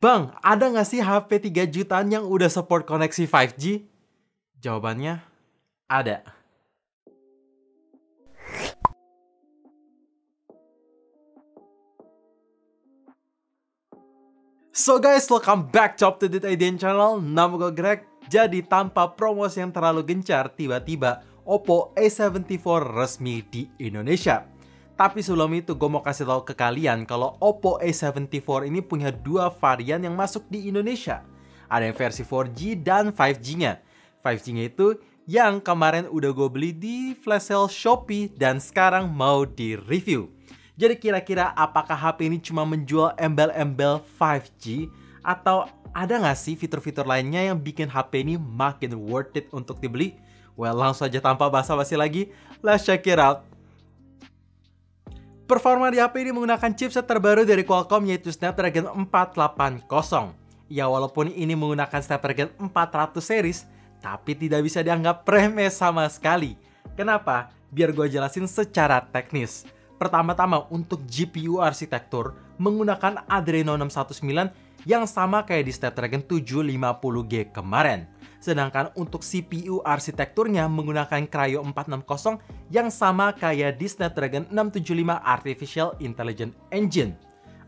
Bang, ada nggak sih HP 3 jutaan yang udah support koneksi 5G? Jawabannya, ada. So guys, welcome back to Up To Date IDN Channel. Nama gue Greg. Jadi tanpa promosi yang terlalu gencar, tiba-tiba Oppo A74 resmi di Indonesia. Tapi sebelum itu gue mau kasih tahu ke kalian kalau Oppo A74 ini punya dua varian yang masuk di Indonesia. Ada yang versi 4G dan 5G-nya. 5G-nya itu yang kemarin udah gue beli di flash sale Shopee dan sekarang mau di-review. Jadi kira-kira apakah HP ini cuma menjual embel-embel 5G atau ada nggak sih fitur-fitur lainnya yang bikin HP ini makin worth it untuk dibeli? Well, langsung aja tanpa basa-basi lagi, let's check it out. Performa di HP ini menggunakan chipset terbaru dari Qualcomm yaitu Snapdragon 480. Ya walaupun ini menggunakan Snapdragon 400 series, tapi tidak bisa dianggap remeh sama sekali. Kenapa? Biar gue jelasin secara teknis. Pertama-tama untuk GPU arsitektur menggunakan Adreno 619 yang sama kayak di Snapdragon 750G kemarin. Sedangkan untuk CPU arsitekturnya menggunakan Kryo 460 yang sama kayak di Snapdragon 675 Artificial Intelligence Engine.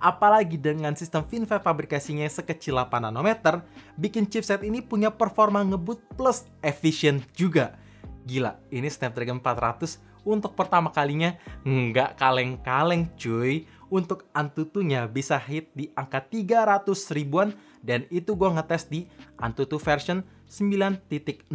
Apalagi dengan sistem FinFET fabrikasinya yang sekecil 8 nanometer, bikin chipset ini punya performa ngebut plus efisien juga. Gila, ini Snapdragon 400 untuk pertama kalinya nggak kaleng-kaleng cuy. Untuk Antutunya bisa hit di angka 300 ribuan dan itu gue ngetes di Antutu version 9.05.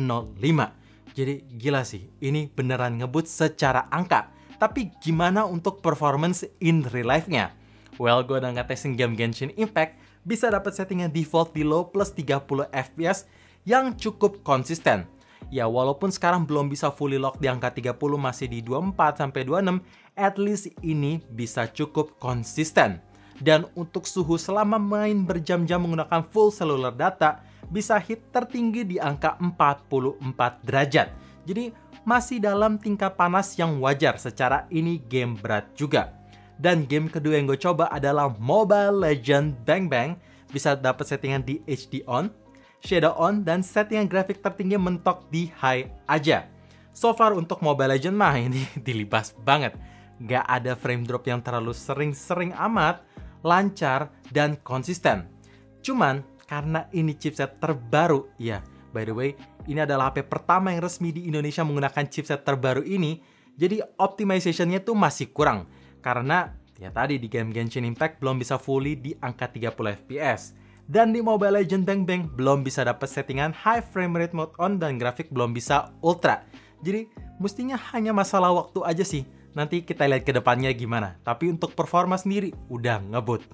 Jadi gila sih, ini beneran ngebut secara angka. Tapi gimana untuk performance in real life-nya? Well, gue udah ngetesin game Genshin Impact, bisa dapat settingan default di low plus 30 fps yang cukup konsisten. Ya walaupun sekarang belum bisa fully lock di angka 30, masih di 24-26, at least ini bisa cukup konsisten. Dan untuk suhu selama main berjam-jam menggunakan full cellular data, bisa hit tertinggi di angka 44 derajat. Jadi masih dalam tingkat panas yang wajar, secara ini game berat juga. Dan game kedua yang gue coba adalah Mobile Legends Bang Bang, bisa dapat settingan di HD on, shadow on, dan settingan grafik tertinggi mentok di high aja. So far untuk Mobile Legends mah ini dilibas banget. Gak ada frame drop yang terlalu sering-sering amat, lancar, dan konsisten. Cuman karena ini chipset terbaru, ya by the way, ini adalah HP pertama yang resmi di Indonesia menggunakan chipset terbaru ini, jadi optimization-nya tuh masih kurang. Karena ya tadi di game Genshin Impact belum bisa fully di angka 30 fps. Dan di Mobile Legends Bang Bang belum bisa dapat settingan high frame rate mode on dan grafik belum bisa ultra. Jadi mestinya hanya masalah waktu aja sih. Nanti kita lihat ke depannya gimana. Tapi untuk performa sendiri udah ngebut.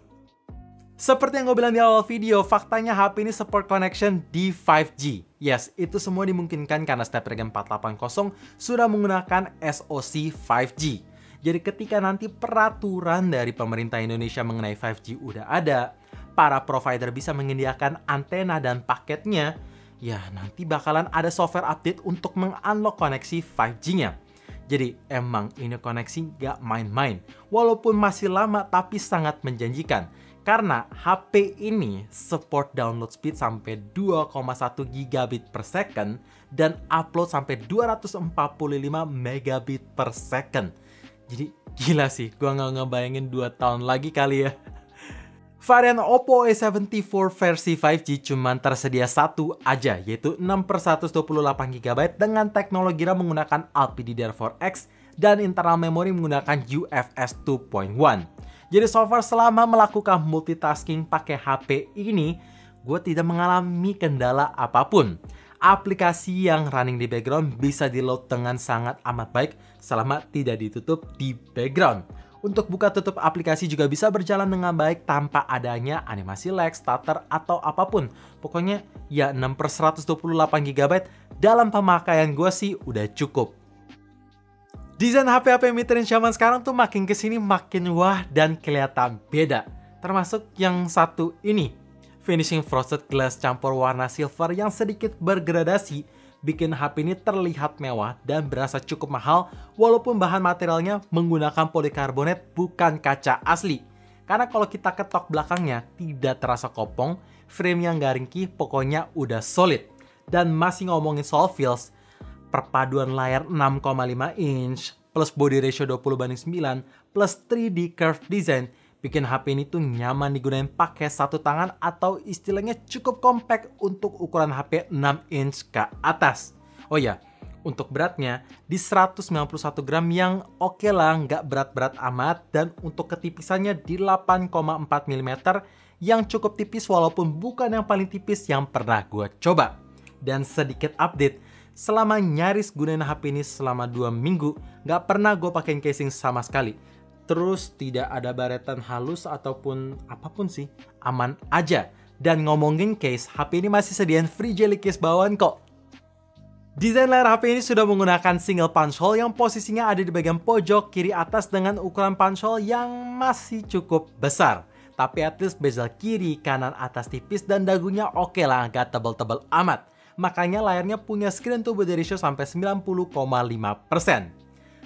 Seperti yang gue bilang di awal video, faktanya HP ini support connection di 5G. Yes, itu semua dimungkinkan karena Snapdragon 480 sudah menggunakan SoC 5G. Jadi ketika nanti peraturan dari pemerintah Indonesia mengenai 5G udah ada, para provider bisa menyediakan antena dan paketnya, ya nanti bakalan ada software update untuk meng-unlock koneksi 5G-nya. Jadi emang ini koneksi gak main-main, walaupun masih lama tapi sangat menjanjikan. Karena HP ini support download speed sampai 2,1 gigabit per second dan upload sampai 245 megabit per second. Jadi gila sih, gua nggak ngebayangin 2 tahun lagi kali ya. Varian Oppo A74 versi 5G cuman tersedia satu aja, yaitu 6/128GB dengan teknologi RAM menggunakan LPDDR4X dan internal memori menggunakan UFS 2.1. Jadi so far selama melakukan multitasking pakai HP ini, gue tidak mengalami kendala apapun. Aplikasi yang running di background bisa di-load dengan sangat amat baik selama tidak ditutup di background. Untuk buka tutup aplikasi juga bisa berjalan dengan baik tanpa adanya animasi lag, stutter, atau apapun. Pokoknya ya 6/128GB dalam pemakaian gue sih udah cukup. Desain HP-HP mid-range zaman sekarang tuh makin kesini makin wah dan kelihatan beda. Termasuk yang satu ini. Finishing frosted glass campur warna silver yang sedikit bergradasi bikin HP ini terlihat mewah dan berasa cukup mahal walaupun bahan materialnya menggunakan polikarbonat bukan kaca asli. Karena kalau kita ketok belakangnya tidak terasa kopong, frame yang nggak ringkih, pokoknya udah solid. Dan masih ngomongin soal feels, perpaduan layar 6,5 inch plus body ratio 20:9 plus 3D curved design bikin HP ini tuh nyaman digunain pakai satu tangan atau istilahnya cukup compact untuk ukuran HP 6 inch ke atas. Oh ya, untuk beratnya di 191 gram yang oke lah, nggak berat-berat amat, dan untuk ketipisannya di 8,4 mm yang cukup tipis walaupun bukan yang paling tipis yang pernah gue coba. Dan sedikit update, selama nyaris gunain HP ini selama 2 minggu, nggak pernah gue pakein casing sama sekali. Terus tidak ada baretan halus ataupun apapun sih, aman aja. Dan ngomongin case, HP ini masih sediain free jelly case bawaan kok. Desain layar HP ini sudah menggunakan single punch hole yang posisinya ada di bagian pojok kiri atas dengan ukuran punch hole yang masih cukup besar. Tapi at least bezel kiri, kanan, atas tipis dan dagunya oke lah, gak tebal-tebal amat. Makanya layarnya punya screen to body ratio sampai 90,5%.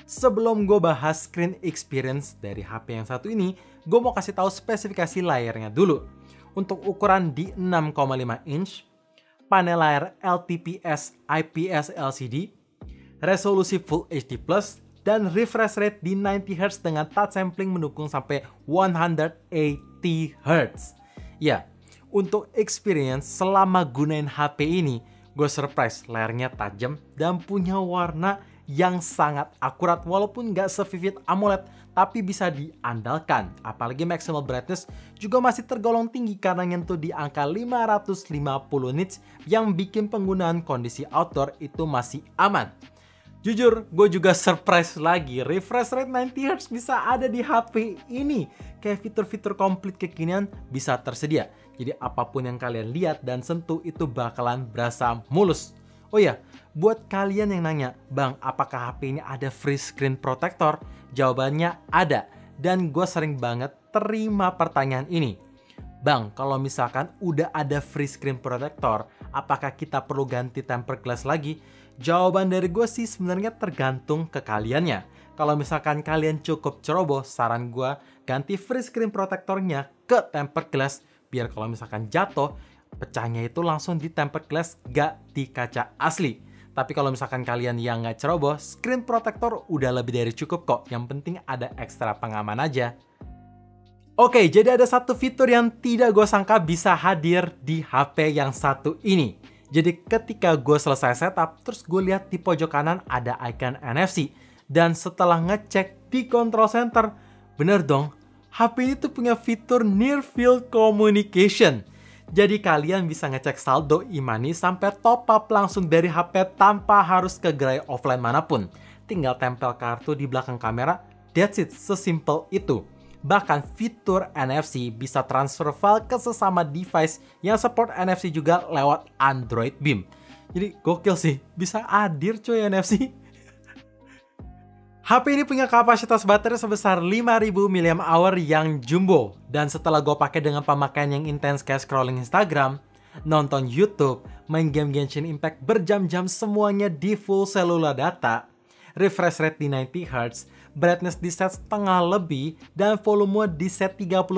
Sebelum gue bahas screen experience dari HP yang satu ini, gue mau kasih tahu spesifikasi layarnya dulu. Untuk ukuran di 6,5 inch, panel layar LTPS IPS LCD, resolusi Full HD+, dan refresh rate di 90Hz dengan touch sampling mendukung sampai 180Hz. Ya, untuk experience selama gunain HP ini, gue surprise layarnya tajam dan punya warna yang sangat akurat walaupun nggak se-vivid AMOLED, tapi bisa diandalkan. Apalagi maximal brightness juga masih tergolong tinggi karena nyentuh di angka 550 nits yang bikin penggunaan kondisi outdoor itu masih aman. Jujur, gue juga surprise lagi, refresh rate 90Hz bisa ada di HP ini. Kayak fitur-fitur komplit kekinian bisa tersedia. Jadi apapun yang kalian lihat dan sentuh itu bakalan berasa mulus. Oh ya, buat kalian yang nanya, Bang, apakah HP ini ada free screen protector? Jawabannya ada, dan gue sering banget terima pertanyaan ini. Bang, kalau misalkan udah ada free screen protector, apakah kita perlu ganti tempered glass lagi? Jawaban dari gue sih sebenarnya tergantung ke kaliannya. Kalau misalkan kalian cukup ceroboh, saran gue ganti free screen protectornya ke tempered glass, biar kalau misalkan jatuh, pecahnya itu langsung di tempered glass, gak di kaca asli. Tapi kalau misalkan kalian yang gak ceroboh, screen protector udah lebih dari cukup kok. Yang penting ada ekstra pengaman aja. Oke, jadi ada satu fitur yang tidak gue sangka bisa hadir di HP yang satu ini. Jadi ketika gue selesai setup, terus gue lihat di pojok kanan ada icon NFC. Dan setelah ngecek di control center, bener dong, HP ini tuh punya fitur Near Field Communication. Jadi kalian bisa ngecek saldo e-money sampai top up langsung dari HP tanpa harus ke gerai offline manapun. Tinggal tempel kartu di belakang kamera, that's it, sesimpel itu. Bahkan fitur NFC bisa transfer file ke sesama device yang support NFC juga lewat Android Beam. Jadi gokil sih, bisa hadir cuy NFC. HP ini punya kapasitas baterai sebesar 5000 mAh yang jumbo. Dan setelah gue pakai dengan pemakaian yang intens kayak scrolling Instagram, nonton YouTube, main game Genshin Impact berjam-jam semuanya di full cellular data, refresh rate di 90Hz, brightness di set setengah lebih, dan volume di set 30%,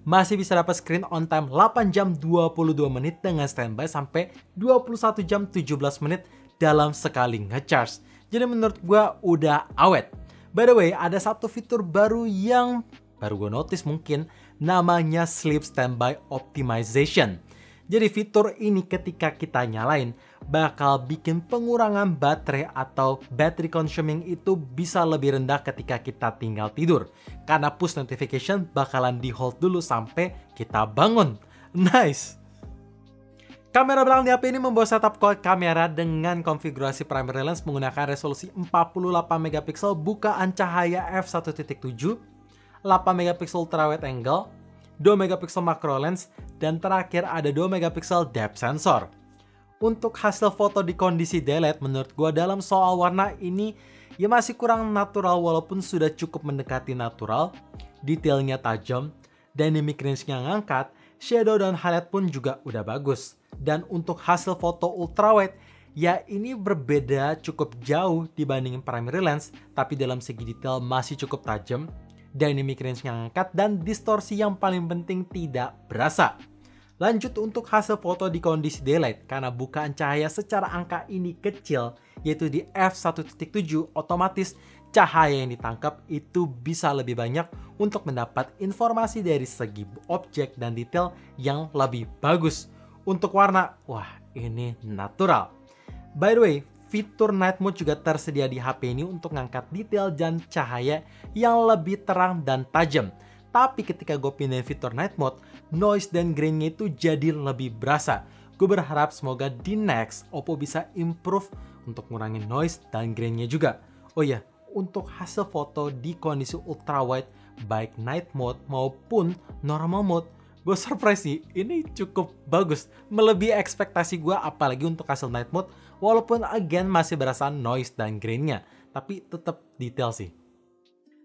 masih bisa dapat screen on time 8 jam 22 menit dengan standby sampai 21 jam 17 menit dalam sekali ngecharge. Jadi menurut gue udah awet. By the way, ada satu fitur baru yang baru gue notice mungkin, namanya Sleep Standby Optimization. Jadi fitur ini ketika kita nyalain, bakal bikin pengurangan baterai atau battery consuming itu bisa lebih rendah ketika kita tinggal tidur. Karena push notification bakalan di hold dulu sampai kita bangun. Nice! Kamera belakang di HP ini membawa setup quad kamera dengan konfigurasi primary lens menggunakan resolusi 48MP bukaan cahaya f1.7, 8MP ultra wide angle, 2MP macro lens, dan terakhir ada 2MP depth sensor. Untuk hasil foto di kondisi daylight, menurut gua dalam soal warna ini ya masih kurang natural walaupun sudah cukup mendekati natural, detailnya tajam, dynamic range-nya ngangkat, shadow dan highlight pun juga udah bagus. Dan untuk hasil foto ultrawide, ya ini berbeda cukup jauh dibandingin primary lens, tapi dalam segi detail masih cukup tajam. dynamic range yang angkat, dan distorsi yang paling penting tidak berasa. Lanjut untuk hasil foto di kondisi daylight, karena bukaan cahaya secara angka ini kecil, yaitu di f1.7, otomatis cahaya yang ditangkap itu bisa lebih banyak untuk mendapat informasi dari segi objek dan detail yang lebih bagus. Untuk warna, wah ini natural. By the way, fitur night mode juga tersedia di HP ini untuk ngangkat detail dan cahaya yang lebih terang dan tajam. Tapi ketika gue pindahin fitur night mode, noise dan grainnya itu jadi lebih berasa. Gue berharap semoga di next Oppo bisa improve untuk ngurangin noise dan grainnya juga. Oh iya, untuk hasil foto di kondisi ultra wide baik night mode maupun normal mode, gue surprise sih, ini cukup bagus, melebihi ekspektasi gue, apalagi untuk hasil night mode, walaupun again masih berasa noise dan grainnya, tapi tetap detail sih.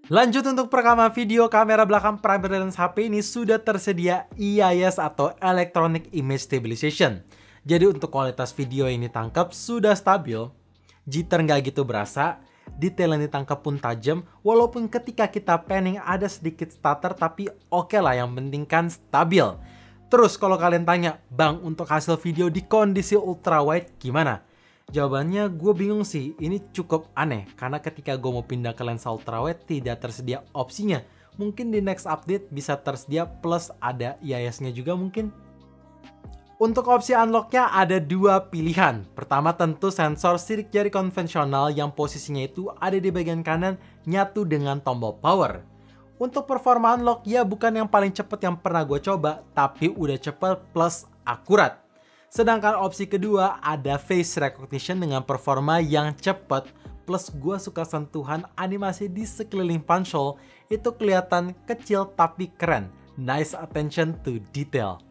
Lanjut untuk perekaman video, kamera belakang primary lens HP ini sudah tersedia EIS atau Electronic Image Stabilization. Jadi untuk kualitas video yang ditangkap sudah stabil, jitter nggak gitu berasa, detail yang ditangkap pun tajam, walaupun ketika kita panning ada sedikit stutter, tapi oke lah, yang penting kan stabil. Terus kalau kalian tanya, Bang, untuk hasil video di kondisi ultra wide gimana? Jawabannya gue bingung sih, ini cukup aneh, karena ketika gue mau pindah ke lensa ultra wide tidak tersedia opsinya. Mungkin di next update bisa tersedia, plus ada EIS-nya juga mungkin. Untuk opsi unlock-nya ada dua pilihan. Pertama tentu sensor sidik jari konvensional yang posisinya itu ada di bagian kanan nyatu dengan tombol power. Untuk performa unlock ya bukan yang paling cepat yang pernah gue coba, tapi udah cepet plus akurat. Sedangkan opsi kedua ada face recognition dengan performa yang cepat, plus gue suka sentuhan animasi di sekeliling punch-hole, itu kelihatan kecil tapi keren. Nice attention to detail.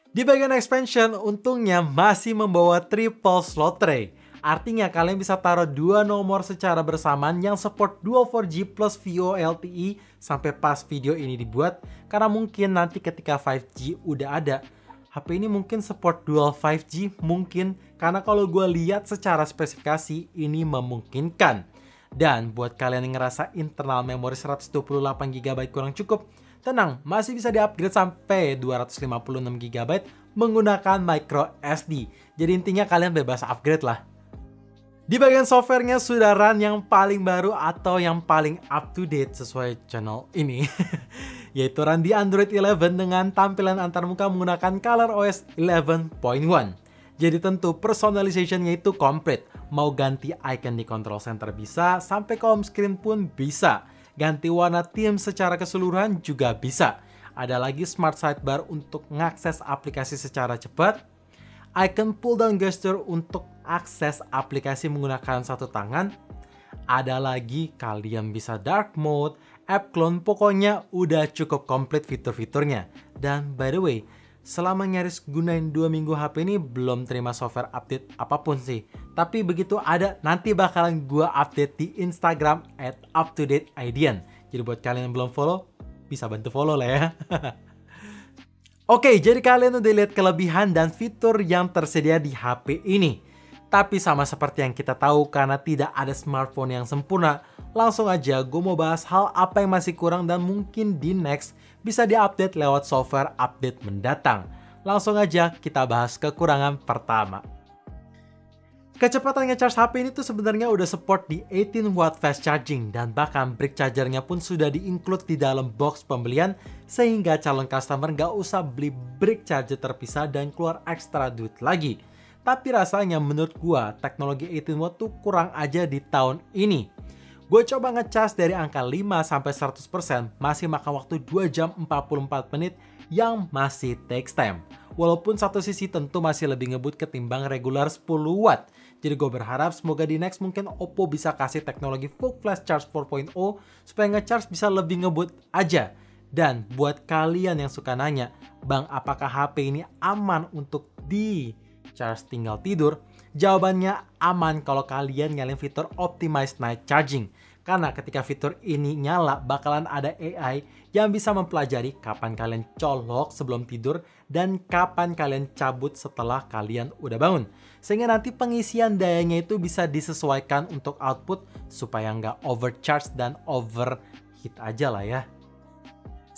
Di bagian expansion, untungnya masih membawa triple slot tray. Artinya kalian bisa taruh dua nomor secara bersamaan yang support dual 4G plus VoLTE sampai pas video ini dibuat. Karena mungkin nanti ketika 5G udah ada, HP ini mungkin support dual 5G, mungkin. Karena kalau gue lihat secara spesifikasi, ini memungkinkan. Dan buat kalian yang ngerasa internal memori 128GB kurang cukup, tenang, masih bisa di-upgrade sampai 256GB menggunakan micro SD. Jadi intinya kalian bebas upgrade lah. Di bagian softwarenya sudah run yang paling baru atau yang paling up to date sesuai channel ini. Yaitu run di Android 11 dengan tampilan antarmuka menggunakan ColorOS 11.1. Jadi tentu personalizationnya itu komplit. Mau ganti icon di control center bisa, sampai ke home screen pun bisa. Ganti warna theme secara keseluruhan juga bisa. Ada lagi smart sidebar untuk mengakses aplikasi secara cepat. Icon pull down gesture untuk akses aplikasi menggunakan satu tangan. Ada lagi kalian bisa dark mode, app clone, pokoknya udah cukup komplit fitur-fiturnya. Dan by the way, selama nyaris gunain 2 minggu HP ini belum terima software update apapun sih. Tapi begitu ada, nanti bakalan gua update di Instagram @uptodateidian. Jadi buat kalian yang belum follow, bisa bantu follow lah ya. Oke, jadi kalian udah lihat kelebihan dan fitur yang tersedia di HP ini. Tapi sama seperti yang kita tahu, karena tidak ada smartphone yang sempurna, langsung aja gue mau bahas hal apa yang masih kurang dan mungkin di next bisa diupdate lewat software update mendatang. Langsung aja kita bahas kekurangan pertama. Kecepatan nge-charge HP ini tuh sebenarnya udah support di 18W fast charging, dan bahkan brick chargernya pun sudah di-include di dalam box pembelian, sehingga calon customer nggak usah beli brick charger terpisah dan keluar ekstra duit lagi. Tapi rasanya menurut gua teknologi 18W tuh kurang aja di tahun ini. Gue coba ngecas dari angka 5-100%, masih makan waktu 2 jam 44 menit yang masih takes time. Walaupun satu sisi tentu masih lebih ngebut ketimbang regular 10W. Jadi gue berharap semoga di next mungkin Oppo bisa kasih teknologi full flash charge 4.0 supaya ngecharge bisa lebih ngebut aja. Dan buat kalian yang suka nanya, Bang, apakah HP ini aman untuk di charge tinggal tidur? Jawabannya aman kalau kalian nyalain fitur Optimized Night Charging. Karena ketika fitur ini nyala, bakalan ada AI yang bisa mempelajari kapan kalian colok sebelum tidur dan kapan kalian cabut setelah kalian udah bangun. Sehingga nanti pengisian dayanya itu bisa disesuaikan untuk output supaya nggak overcharge dan overheat hit aja lah ya.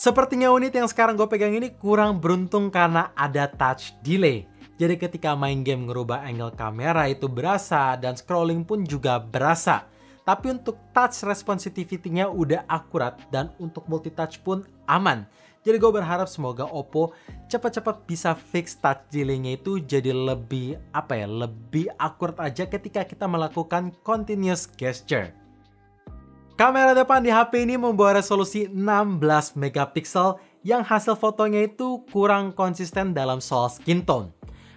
Sepertinya unit yang sekarang gue pegang ini kurang beruntung karena ada touch delay. Jadi ketika main game ngerubah angle kamera itu berasa dan scrolling pun juga berasa. Tapi untuk touch responsitivity-nya udah akurat dan untuk multitouch pun aman. Jadi gue berharap semoga Oppo cepat-cepat bisa fix touch delay-nya itu jadi lebih lebih akurat aja ketika kita melakukan continuous gesture. Kamera depan di HP ini membawa resolusi 16 megapiksel yang hasil fotonya itu kurang konsisten dalam soal skin tone.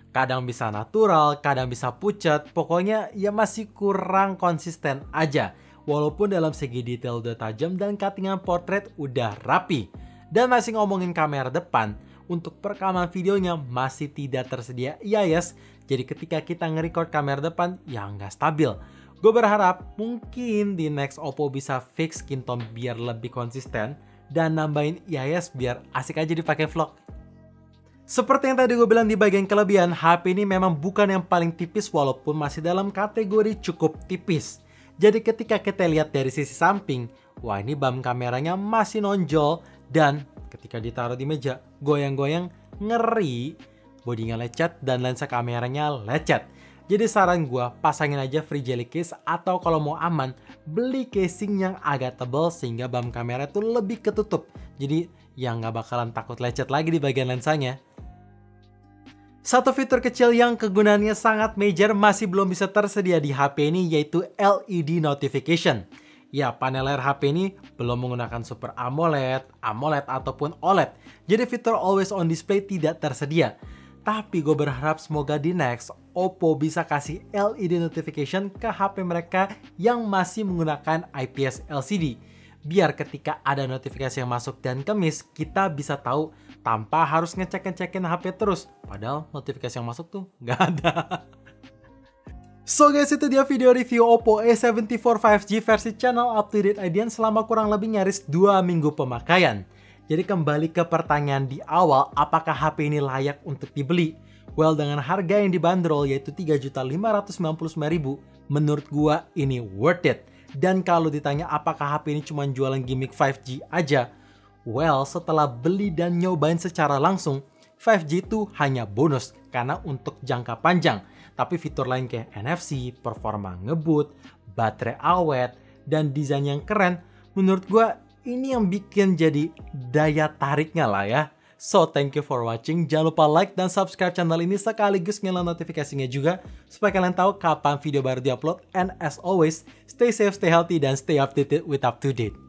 Kadang bisa natural, kadang bisa pucat, pokoknya ya masih kurang konsisten aja. Walaupun dalam segi detail udah tajam dan cuttingan portrait udah rapi. Dan masih ngomongin kamera depan, untuk perekaman videonya masih tidak tersedia IIS. Jadi ketika kita nge-record kamera depan ya nggak stabil. Gue berharap mungkin di next Oppo bisa fix skin tone biar lebih konsisten dan nambahin IIS biar asik aja dipakai vlog. Seperti yang tadi gue bilang di bagian kelebihan, HP ini memang bukan yang paling tipis walaupun masih dalam kategori cukup tipis. Jadi ketika kita lihat dari sisi samping, wah ini bump kameranya masih nonjol dan ketika ditaruh di meja, goyang-goyang ngeri, bodinya lecet dan lensa kameranya lecet. Jadi saran gue pasangin aja free jelly case atau kalau mau aman beli casing yang agak tebal sehingga bump kamera itu lebih ketutup. Jadi ya nggak bakalan takut lecet lagi di bagian lensanya. Satu fitur kecil yang kegunaannya sangat major masih belum bisa tersedia di HP ini yaitu LED notification. Ya, panel layar HP ini belum menggunakan Super AMOLED, AMOLED ataupun OLED. Jadi fitur always on display tidak tersedia. Tapi gue berharap semoga di next Oppo bisa kasih LED notification ke HP mereka yang masih menggunakan IPS LCD. Biar ketika ada notifikasi yang masuk dan ke-miss, kita bisa tahu tanpa harus ngecek-ngecekin HP terus. Padahal notifikasi yang masuk tuh nggak ada. So guys, itu dia video review Oppo A74 5G versi channel up to date IDN selama kurang lebih nyaris 2 minggu pemakaian. Jadi kembali ke pertanyaan di awal, apakah HP ini layak untuk dibeli? Well, dengan harga yang dibanderol yaitu 3.599.000, menurut gua ini worth it. Dan kalau ditanya apakah HP ini cuma jualan gimmick 5G aja? Well, setelah beli dan nyobain secara langsung, 5G itu hanya bonus karena untuk jangka panjang. Tapi fitur lain kayak NFC, performa ngebut, baterai awet, dan desain yang keren, menurut gua ini yang bikin jadi daya tariknya lah ya. So, thank you for watching. Jangan lupa like dan subscribe channel ini sekaligus nyalain notifikasinya juga supaya kalian tahu kapan video baru diupload. And as always, stay safe, stay healthy, dan stay updated with up to date.